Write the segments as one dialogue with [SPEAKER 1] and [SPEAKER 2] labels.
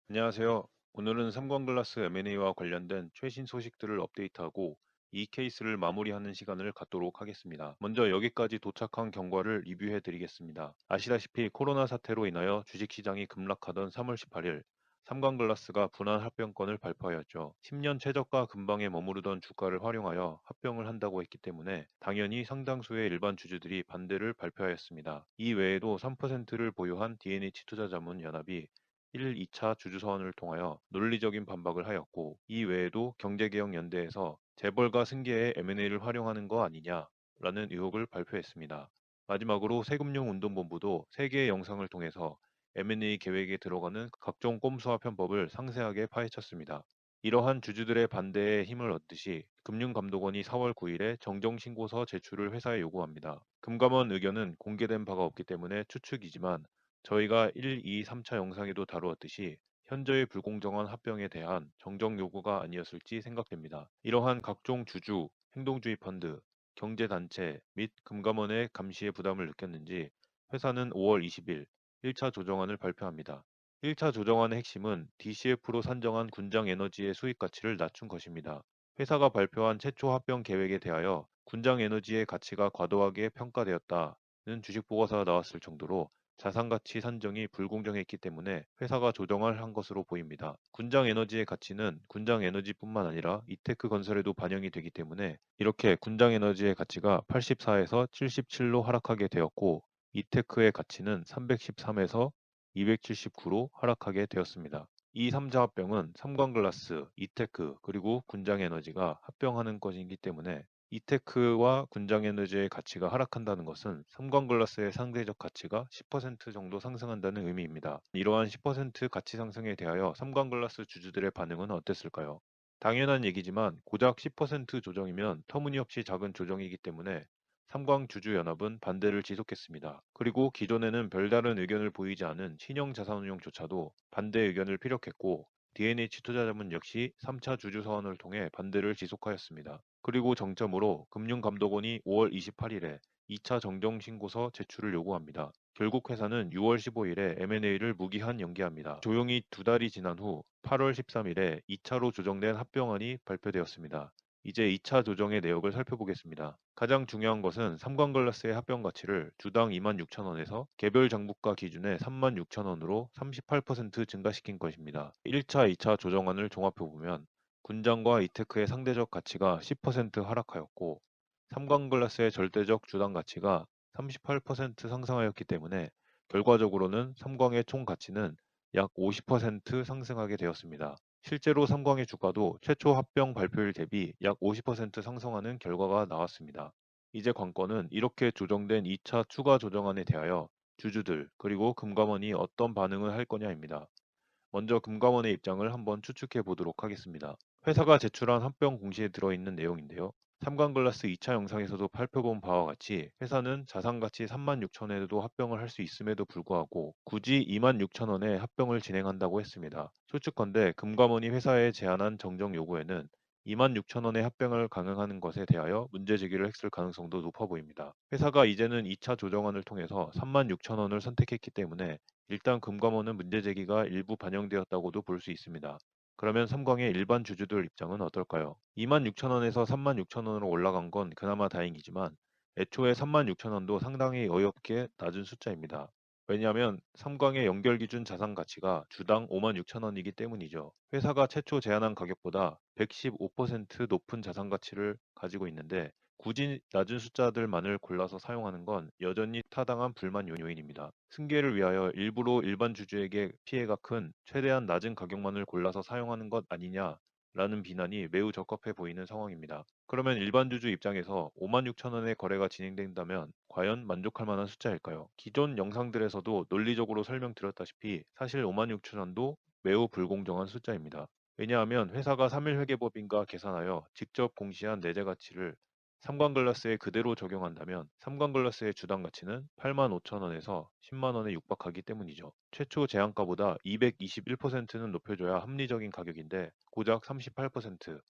[SPEAKER 1] 안녕하세요. 오늘은 삼광글라스 M&A와 관련된 최신 소식들을 업데이트하고 이 케이스를 마무리하는 시간을 갖도록 하겠습니다. 먼저 여기까지 도착한 경과를 리뷰해 드리겠습니다. 아시다시피 코로나 사태로 인하여 주식시장이 급락하던 3월 18일 삼광글라스가 분할 합병권을 발표하였죠. 10년 최저가 근방에 머무르던 주가를 활용하여 합병을 한다고 했기 때문에 당연히 상당수의 일반 주주들이 반대를 발표하였습니다. 이 외에도 3%를 보유한 D&H 투자자문연합이 1, 2차 주주서원을 통하여 논리적인 반박을 하였고, 이 외에도 경제개혁연대에서 재벌가 승계에 M&A를 활용하는 거 아니냐라는 의혹을 발표했습니다. 마지막으로 세금융운동본부도 3개의 영상을 통해서 M&A 계획에 들어가는 각종 꼼수와 편법을 상세하게 파헤쳤습니다. 이러한 주주들의 반대에 힘을 얻듯이 금융감독원이 4월 9일에 정정신고서 제출을 회사에 요구합니다. 금감원 의견은 공개된 바가 없기 때문에 추측이지만 저희가 1, 2, 3차 영상에도 다루었듯이 현저히 불공정한 합병에 대한 정정 요구가 아니었을지 생각됩니다. 이러한 각종 주주, 행동주의 펀드, 경제단체 및 금감원의 감시의 부담을 느꼈는지 회사는 5월 20일 1차 조정안을 발표합니다. 1차 조정안의 핵심은 DCF로 산정한 군장에너지의 수익 가치를 낮춘 것입니다. 회사가 발표한 최초 합병 계획에 대하여 군장에너지의 가치가 과도하게 평가되었다는 주식 보고서가 나왔을 정도로 자산가치 산정이 불공정했기 때문에 회사가 조정을 한 것으로 보입니다. 군장에너지의 가치는 군장에너지뿐만 아니라 이테크 건설에도 반영이 되기 때문에 이렇게 군장에너지의 가치가 84에서 77로 하락하게 되었고, 이테크의 가치는 313에서 279로 하락하게 되었습니다. 이 3자 합병은 삼광글라스, 이테크, 그리고 군장에너지가 합병하는 것이기 때문에 이테크와 군장에너지의 가치가 하락한다는 것은 삼광글라스의 상대적 가치가 10% 정도 상승한다는 의미입니다. 이러한 10% 가치 상승에 대하여 삼광글라스 주주들의 반응은 어땠을까요? 당연한 얘기지만 고작 10% 조정이면 터무니없이 작은 조정이기 때문에 삼광주주연합은 반대를 지속했습니다. 그리고 기존에는 별다른 의견을 보이지 않은 신영자산운용조차도 반대 의견을 피력했고, D&H 투자자문 역시 3차 주주서원을 통해 반대를 지속하였습니다. 그리고 정점으로 금융감독원이 5월 28일에 2차 정정신고서 제출을 요구합니다. 결국 회사는 6월 15일에 M&A를 무기한 연기합니다. 조용히 2달이 지난 후 8월 13일에 2차로 조정된 합병안이 발표되었습니다. 이제 2차 조정의 내역을 살펴보겠습니다. 가장 중요한 것은 삼광글라스의 합병 가치를 주당 26,000원에서 개별 장부가 기준의 36,000원으로 38% 증가시킨 것입니다. 1차, 2차 조정안을 종합해보면 군장과 이테크의 상대적 가치가 10% 하락하였고, 삼광글라스의 절대적 주당 가치가 38% 상승하였기 때문에 결과적으로는 삼광의 총 가치는 약 50% 상승하게 되었습니다. 실제로 삼광의 주가도 최초 합병 발표일 대비 약 50% 상승하는 결과가 나왔습니다. 이제 관건은 이렇게 조정된 2차 추가 조정안에 대하여 주주들 그리고 금감원이 어떤 반응을 할 거냐입니다. 먼저 금감원의 입장을 한번 추측해 보도록 하겠습니다. 회사가 제출한 합병 공시에 들어있는 내용인데요. 삼광글라스 2차 영상에서도 살펴본 바와 같이 회사는 자산가치 36,000원에도 합병을 할 수 있음에도 불구하고 굳이 26,000원에 합병을 진행한다고 했습니다. 솔직컨대 금감원이 회사에 제안한 정정 요구에는 26,000원의 합병을 강행하는 것에 대하여 문제 제기를 했을 가능성도 높아 보입니다. 회사가 이제는 2차 조정안을 통해서 36,000원을 선택했기 때문에 일단 금감원은 문제 제기가 일부 반영되었다고도 볼 수 있습니다. 그러면 삼광의 일반 주주들 입장은 어떨까요? 26,000원에서 36,000원으로 올라간 건 그나마 다행이지만 애초에 36,000원도 상당히 어이없게 낮은 숫자입니다. 왜냐하면 삼광의 연결 기준 자산 가치가 주당 56,000원이기 때문이죠. 회사가 최초 제안한 가격보다 115% 높은 자산 가치를 가지고 있는데 굳이 낮은 숫자들만을 골라서 사용하는 건 여전히 타당한 불만 요인입니다. 승계를 위하여 일부러 일반 주주에게 피해가 큰 최대한 낮은 가격만을 골라서 사용하는 것 아니냐라는 비난이 매우 적합해 보이는 상황입니다. 그러면 일반 주주 입장에서 56,000원의 거래가 진행된다면 과연 만족할 만한 숫자일까요? 기존 영상들에서도 논리적으로 설명드렸다시피 사실 56,000원도 매우 불공정한 숫자입니다. 왜냐하면 회사가 3일 회계법인과 계산하여 직접 공시한 내재 가치를 삼광글라스에 그대로 적용한다면 삼광글라스의 주당 가치는 85,000원에서 10만 원에 육박하기 때문이죠. 최초 제한가보다 221%는 높여줘야 합리적인 가격인데 고작 38%,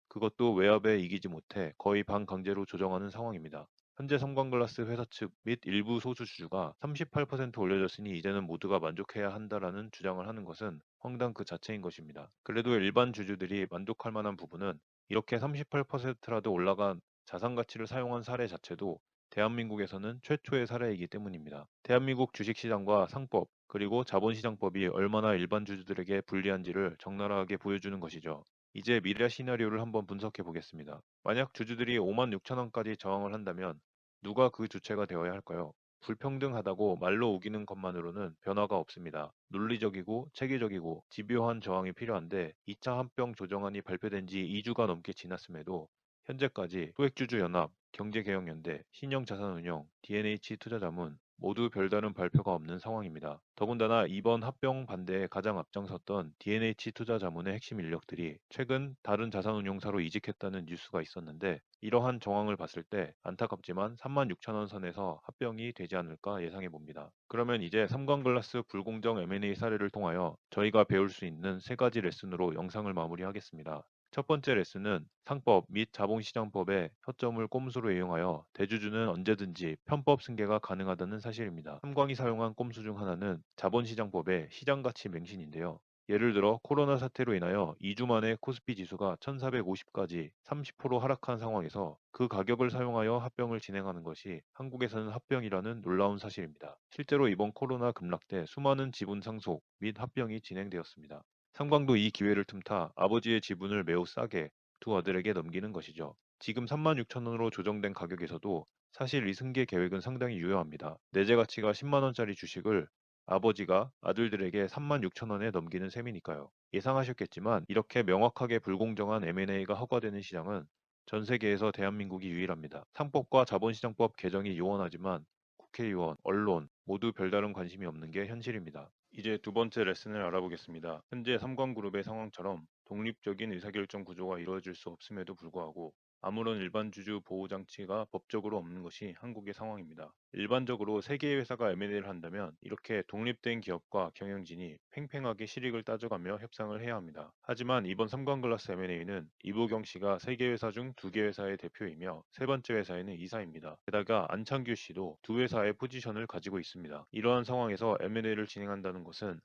[SPEAKER 1] 그것도 외압에 이기지 못해 거의 반강제로 조정하는 상황입니다. 현재 삼광글라스 회사 측 및 일부 소수 주주가 38% 올려줬으니 이제는 모두가 만족해야 한다라는 주장을 하는 것은 황당 그 자체인 것입니다. 그래도 일반 주주들이 만족할 만한 부분은 이렇게 38%라도 올라간 자산 가치를 사용한 사례 자체도 대한민국에서는 최초의 사례이기 때문입니다. 대한민국 주식시장과 상법, 그리고 자본시장법이 얼마나 일반 주주들에게 불리한지를 적나라하게 보여주는 것이죠. 이제 미래 시나리오를 한번 분석해 보겠습니다. 만약 주주들이 5만 6천 원까지 저항을 한다면 누가 그 주체가 되어야 할까요? 불평등하다고 말로 우기는 것만으로는 변화가 없습니다. 논리적이고 체계적이고 집요한 저항이 필요한데 2차 합병 조정안이 발표된 지 2주가 넘게 지났음에도 현재까지 소액주주연합, 경제개혁연대, 신영자산운용, DNH투자자문 모두 별다른 발표가 없는 상황입니다. 더군다나 이번 합병 반대에 가장 앞장섰던 DNH투자자문의 핵심 인력들이 최근 다른 자산운용사로 이직했다는 뉴스가 있었는데 이러한 정황을 봤을 때 안타깝지만 3만 6천 원 선에서 합병이 되지 않을까 예상해 봅니다. 그러면 이제 삼광글라스 불공정 M&A 사례를 통하여 저희가 배울 수 있는 세 가지 레슨으로 영상을 마무리하겠습니다. 첫 번째 레슨은 상법 및 자본시장법의 허점을 꼼수로 이용하여 대주주는 언제든지 편법 승계가 가능하다는 사실입니다. 삼광이 사용한 꼼수 중 하나는 자본시장법의 시장가치 맹신인데요. 예를 들어 코로나 사태로 인하여 2주 만에 코스피 지수가 1450까지 30% 하락한 상황에서 그 가격을 사용하여 합병을 진행하는 것이 한국에서는 합병이라는 놀라운 사실입니다. 실제로 이번 코로나 급락 때 수많은 지분 상속 및 합병이 진행되었습니다. 삼광도 이 기회를 틈타 아버지의 지분을 매우 싸게 두 아들에게 넘기는 것이죠. 지금 3만 6천 원으로 조정된 가격에서도 사실 이 승계 계획은 상당히 유효합니다. 내재 가치가 10만 원짜리 주식을 아버지가 아들들에게 3만 6천 원에 넘기는 셈이니까요. 예상하셨겠지만 이렇게 명확하게 불공정한 M&A가 허가되는 시장은 전 세계에서 대한민국이 유일합니다. 상법과 자본시장법 개정이 요원하지만 국회의원, 언론 모두 별다른 관심이 없는 게 현실입니다. 이제 두 번째 레슨을 알아보겠습니다. 현재 삼광그룹의 상황처럼 독립적인 의사결정 구조가 이루어질 수 없음에도 불구하고 아무런 일반 주주 보호 장치가 법적으로 없는 것이 한국의 상황입니다. 일반적으로 세 개의 회사가 M&A를 한다면 이렇게 독립된 기업과 경영진이 팽팽하게 실익을 따져가며 협상을 해야 합니다. 하지만 이번 삼광글라스 M&A는 이보경 씨가 세 개 회사 중 두 개 회사의 대표이며 세 번째 회사에는 이사입니다. 게다가 안창규 씨도 두 회사의 포지션을 가지고 있습니다. 이러한 상황에서 M&A를 진행한다는 것은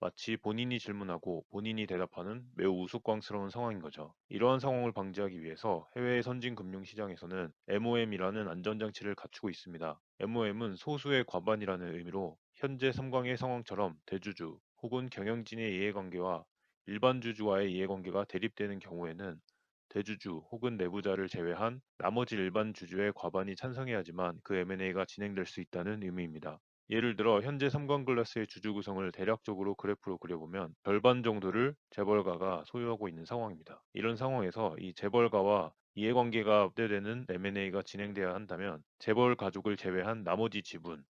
[SPEAKER 1] 마치 본인이 질문하고 본인이 대답하는 매우 우스꽝스러운 상황인 거죠. 이러한 상황을 방지하기 위해서 해외의 선진 금융시장에서는 MOM이라는 안전장치를 갖추고 있습니다. MOM은 소수의 과반이라는 의미로 현재 삼광의 상황처럼 대주주 혹은 경영진의 이해관계와 일반 주주와의 이해관계가 대립되는 경우에는 대주주 혹은 내부자를 제외한 나머지 일반 주주의 과반이 찬성해야지만 그 M&A가 진행될 수 있다는 의미입니다. 예를 들어 현재 삼광글라스의 주주 구성을 대략적으로 그래프로 그려보면 절반 정도를 재벌가가 소유하고 있는 상황입니다. 이런 상황에서 이 재벌가와 이해관계가 확대되는 M&A가 진행돼야 한다면 재벌 가족을 제외한 나머지 지분,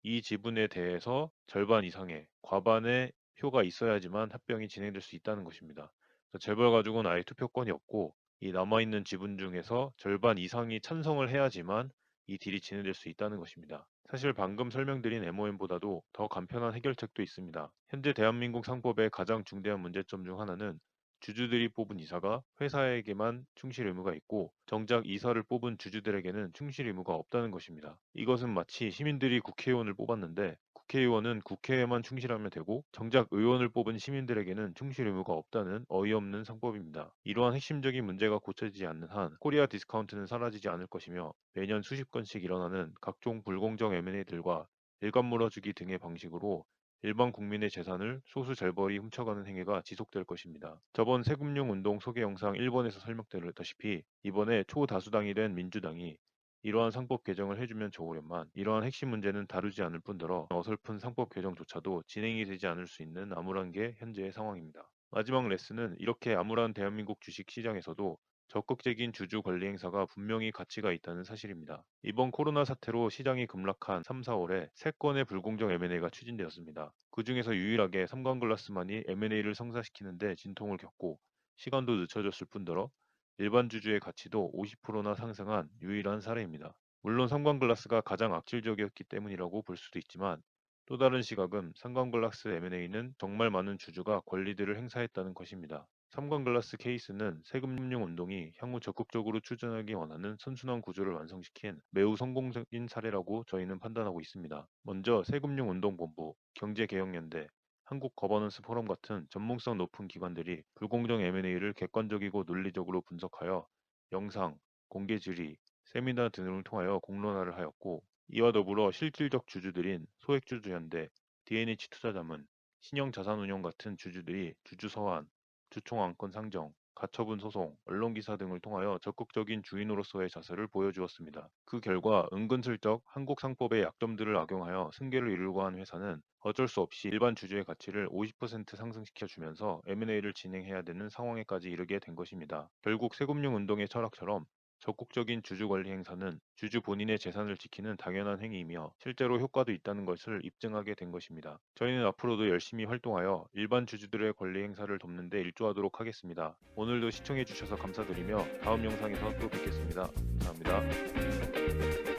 [SPEAKER 1] 이 지분에 대해서 절반 이상의 과반의 표가 있어야지만 합병이 진행될 수 있다는 것입니다. 그래서 재벌 가족은 아예 투표권이 없고 이 남아있는 지분 중에서 절반 이상이 찬성을 해야지만 이 딜이 진행될 수 있다는 것입니다. 사실 방금 설명드린 MOM보다도 더 간편한 해결책도 있습니다. 현재 대한민국 상법의 가장 중대한 문제점 중 하나는 주주들이 뽑은 이사가 회사에게만 충실 의무가 있고 정작 이사를 뽑은 주주들에게는 충실 의무가 없다는 것입니다. 이것은 마치 시민들이 국회의원을 뽑았는데 국회의원은 국회에만 충실하면 되고 정작 의원을 뽑은 시민들에게는 충실 의무가 없다는 어이없는 상법입니다. 이러한 핵심적인 문제가 고쳐지지 않는 한 코리아 디스카운트는 사라지지 않을 것이며 매년 수십 건씩 일어나는 각종 불공정 M&A들과 일감 물어주기 등의 방식으로 일반 국민의 재산을 소수 재벌이 훔쳐가는 행위가 지속될 것입니다. 저번 세금융 운동 소개 영상 1번에서 설명드렸다시피 이번에 초다수당이 된 민주당이 이러한 상법 개정을 해주면 좋으련만 이러한 핵심 문제는 다루지 않을 뿐더러 어설픈 상법 개정조차도 진행이 되지 않을 수 있는 암울한 게 현재의 상황입니다. 마지막 레슨은 이렇게 암울한 대한민국 주식 시장에서도 적극적인 주주 관리 행사가 분명히 가치가 있다는 사실입니다. 이번 코로나 사태로 시장이 급락한 3, 4월에 3건의 불공정 M&A가 추진되었습니다. 그 중에서 유일하게 삼광글라스만이 M&A를 성사시키는데 진통을 겪고 시간도 늦춰졌을 뿐더러 일반 주주의 가치도 50%나 상승한 유일한 사례입니다. 물론 삼광글라스가 가장 악질적이었기 때문이라고 볼 수도 있지만 또 다른 시각은 삼광글라스 M&A는 정말 많은 주주가 권리들을 행사했다는 것입니다. 삼광글라스 케이스는 세금융 운동이 향후 적극적으로 추진하기 원하는 선순환 구조를 완성시킨 매우 성공적인 사례라고 저희는 판단하고 있습니다. 먼저 세금융 운동본부, 경제개혁연대, 한국 거버넌스 포럼 같은 전문성 높은 기관들이 불공정 M&A를 객관적이고 논리적으로 분석하여 영상, 공개 질의, 세미나 등을 통하여 공론화를 하였고, 이와 더불어 실질적 주주들인 소액주주연대, DNH 투자자문, 신영자산운용 같은 주주들이 주주 서한, 주총 안건 상정, 가처분 소송, 언론기사 등을 통하여 적극적인 주인으로서의 자세를 보여주었습니다. 그 결과 은근슬쩍 한국 상법의 약점들을 악용하여 승계를 이루려고 한 회사는 어쩔 수 없이 일반 주주의 가치를 50% 상승시켜주면서 M&A를 진행해야 되는 상황에까지 이르게 된 것입니다. 결국 세금융 운동의 철학처럼 적극적인 주주 관리 행사는 주주 본인의 재산을 지키는 당연한 행위이며 실제로 효과도 있다는 것을 입증하게 된 것입니다. 저희는 앞으로도 열심히 활동하여 일반 주주들의 권리 행사를 돕는 데 일조하도록 하겠습니다. 오늘도 시청해 주셔서 감사드리며 다음 영상에서 또 뵙겠습니다. 감사합니다.